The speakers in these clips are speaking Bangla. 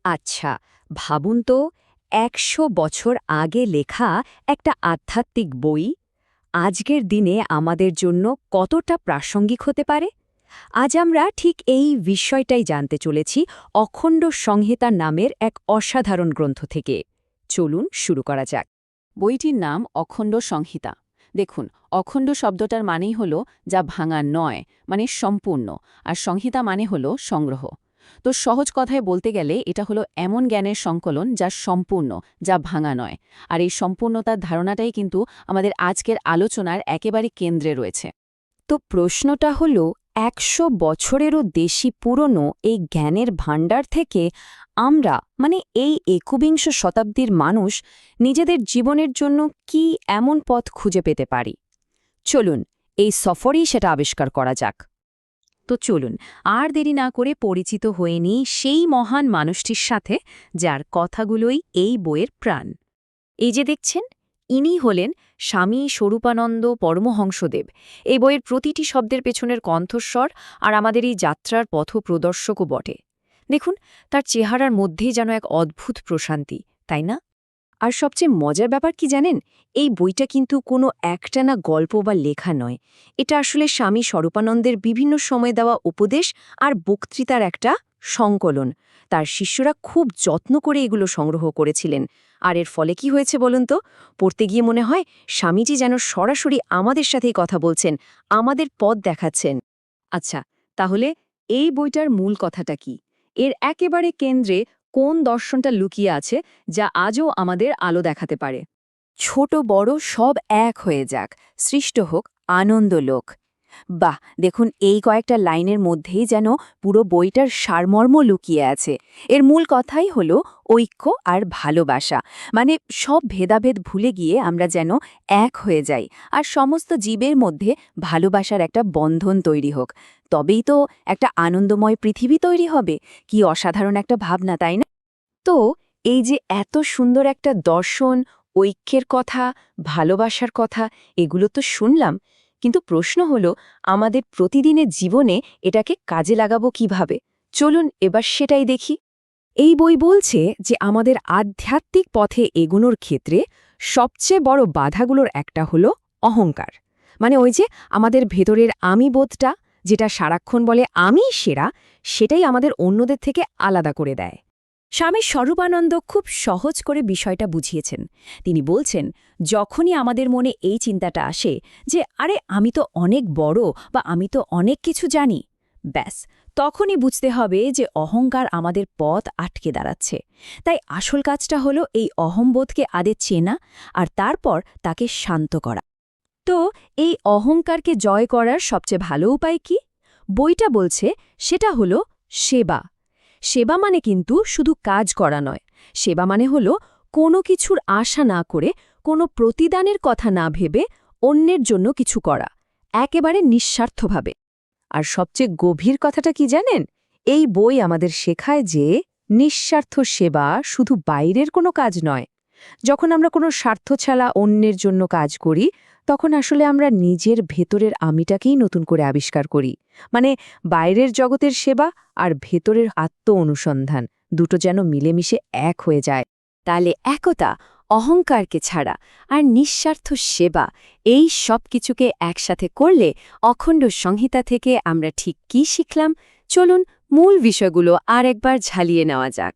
আচ্ছা, ভাবুন তো ১০০ বছর আগে লেখা একটা আধ্যাত্মিক বই আজকের দিনে আমাদের জন্য কতটা প্রাসঙ্গিক হতে পারে। আজ আমরা ঠিক এই বিষয়টাই জানতে চলেছি অখণ্ড সংহিতা নামের এক অসাধারণ গ্রন্থ থেকে। চলুন শুরু করা যাক। বইটির নাম অখণ্ড সংহিতা। দেখুন, অখণ্ড শব্দটার মানেই হল যা ভাঙা নয়, মানে সম্পূর্ণ, আর সংহিতা মানে হল সংগ্রহ। তো সহজ কথায় বলতে গেলে এটা হলো এমন জ্ঞানের সংকলন যা সম্পূর্ণ, যা ভাঙা নয়। আর এই সম্পূর্ণতার ধারণাটাই কিন্তু আমাদের আজকের আলোচনার একেবারে কেন্দ্রে রয়েছে। তো প্রশ্নটা হল ১০০ বছরেরও বেশি পুরনো এই জ্ঞানের ভাণ্ডার থেকে আমরা এই একবিংশ শতাব্দীর মানুষ নিজেদের জীবনের জন্য কি এমন পথ খুঁজে পেতে পারি। চলুন এই সফরেই সেটা আবিষ্কার করা যাক। তো চলুন আর দেরি না করে পরিচিত হয়ে নিই সেই মহান মানুষটির সাথে যার কথাগুলোই এই বইয়ের প্রাণ। এই যে দেখছেন, ইনি হলেন স্বামী স্বরূপানন্দ পরমহংসদেব। এই বইয়ের প্রতিটি শব্দের পেছনের কণ্ঠস্বর আর আমাদের এই যাত্রার পথপ্রদর্শকও বটে। দেখুন, তার চেহারার মধ্যেই যেন এক অদ্ভুত প্রশান্তি, তাই না? আর সবচেয়ে মজার ব্যাপার কি জানেন, এই বইটা কিন্তু কোনো একটানা গল্প বা লেখা নয়। এটা আসলে স্বামী স্বরূপানন্দের বিভিন্ন সময় দেওয়া উপদেশ আর বক্তৃতার একটা সংকলন। তার শিষ্যরা খুব যত্ন করে এগুলো সংগ্রহ করেছিলেন। আর এর ফলে কি হয়েছে বলুন তো? পড়তে গিয়ে মনে হয় স্বামীজি যেন সরাসরি আমাদের সাথেই কথা বলছেন, আমাদের পথ দেখাচ্ছেন। আচ্ছা, তাহলে এই বইটার মূল কথাটা কি? এর একেবারে কেন্দ্রে কোন দর্শনটা লুকিয়ে আছে যা আজও আমাদের আলো দেখাতে পারে? ছোট বড় সব এক হয়ে যাক, সৃষ্ট হোক আনন্দলোক। বাহ, দেখুন এই কয়েকটা লাইনের মধ্যেই যেন পুরো বইটার সারমর্ম লুকিয়ে আছে। এর মূল কথাই হলো ঐক্য আর ভালোবাসা, সব ভেদাভেদ ভুলে গিয়ে আমরা যেন এক হয়ে যাই আর সমস্ত জীবের মধ্যে ভালোবাসার একটা বন্ধন তৈরি হোক। তবেই তো একটা আনন্দময় পৃথিবী তৈরি হবে। কি অসাধারণ একটা ভাবনা, তাই না? তো এই যে এত সুন্দর একটা দর্শন, ঐক্যের কথা, ভালোবাসার কথা, এগুলো তো শুনলাম, কিন্তু প্রশ্ন হলো আমাদের প্রতিদিনের জীবনে এটাকে কাজে লাগাবো কিভাবে? চলুন এবার সেটাই দেখি। এই বই বলছে যে আমাদের আধ্যাত্মিক পথে এগোনোর ক্ষেত্রে সবচেয়ে বড় বাধাগুলোর একটা হলো অহংকার। ওই যে আমাদের ভেতরের আমি বোধটা, যেটা সারাক্ষণ বলে আমিই সেরা, সেটাই আমাদের অন্যদের থেকে আলাদা করে দেয়। স্বামী স্বরূপানন্দ খুব সহজ করে বিষয়টা বুঝিয়েছেন। তিনি বলছেন, যখনই আমাদের মনে এই চিন্তাটা আসে যে আরে আমি তো অনেক বড় বা আমি তো অনেক কিছু জানি, ব্যাস তখনই বুঝতে হবে যে অহংকার আমাদের পথ আটকে দাঁড়াচ্ছে। তাই আসল কাজটা হলো এই অহংবোধকে আগে চেনা আর তারপর তাকে শান্ত করা। তো এই অহংকারকে জয় করার সবচেয়ে ভালো উপায় কি? বইটা বলছে সেটা হলো সেবা। সেবা মানে কিন্তু শুধু কাজ করা নয়। সেবা মানে হলো কোনো কিছুর আশা না করে, কোনো প্রতিদানের কথা না ভেবে অন্যের জন্য কিছু করা, একেবারে নিঃস্বার্থভাবে। আর সবচেয়ে গভীর কথাটা কি জানেন? এই বই আমাদের শেখায় যে নিঃস্বার্থ সেবা শুধু বাইরের কোনো কাজ নয়। যখন আমরা কোনো স্বার্থ ছাড়া অন্যের জন্য কাজ করি, তখন আসলে আমরা নিজের ভেতরের আমিটাকেই নতুন করে আবিষ্কার করি। বাইরের জগতের সেবা আর ভেতরের অনুসন্ধান দুটো যেন মিলেমিশে এক হয়ে যায়। তাহলে একতা, অহংকারকে ছাড়া আর নিঃস্বার্থ সেবা, এই সব কিছুকে একসাথে করলে অখণ্ড সংহিতা থেকে আমরা ঠিক কী শিখলাম? চলুন মূল বিষয়গুলো আর একবার ঝালিয়ে নেওয়া যাক।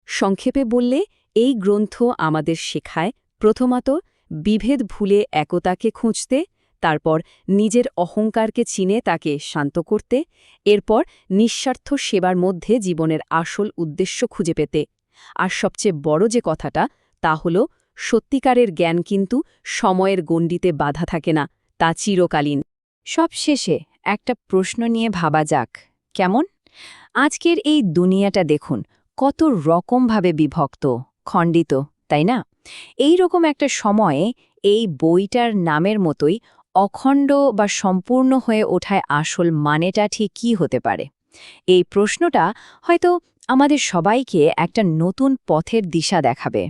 সংক্ষেপে বললে, এই গ্রন্থ আমাদের শেখায় প্রথমত বিভেদ ভুলে একতাকে খুঁজতে, তারপর নিজের অহংকারকে চিনে তাকে শান্ত করতে, এরপর নিঃস্বার্থ সেবার মধ্যে জীবনের আসল উদ্দেশ্য খুঁজে পেতে। আর সবচেয়ে বড় যে কথাটা, তা হল সত্যিকারের জ্ঞান কিন্তু সময়ের গণ্ডিতে বাধা থাকে না, তা চিরকালীন। সব শেষে একটা প্রশ্ন নিয়ে ভাবা যাক, কেমন? আজকের এই দুনিয়াটা দেখুন কত রকমভাবে বিভক্ত, খণ্ডিত, তাই না? এই রকম একটা সময়ে এই বইটার নামের মতোই অখণ্ড বা সম্পূর্ণ হয়ে ওঠায় আসল মানেটা ঠিক কী হতে পারে? এই প্রশ্নটা হয়তো আমাদের সবাইকে একটা নতুন পথের দিশা দেখাবে।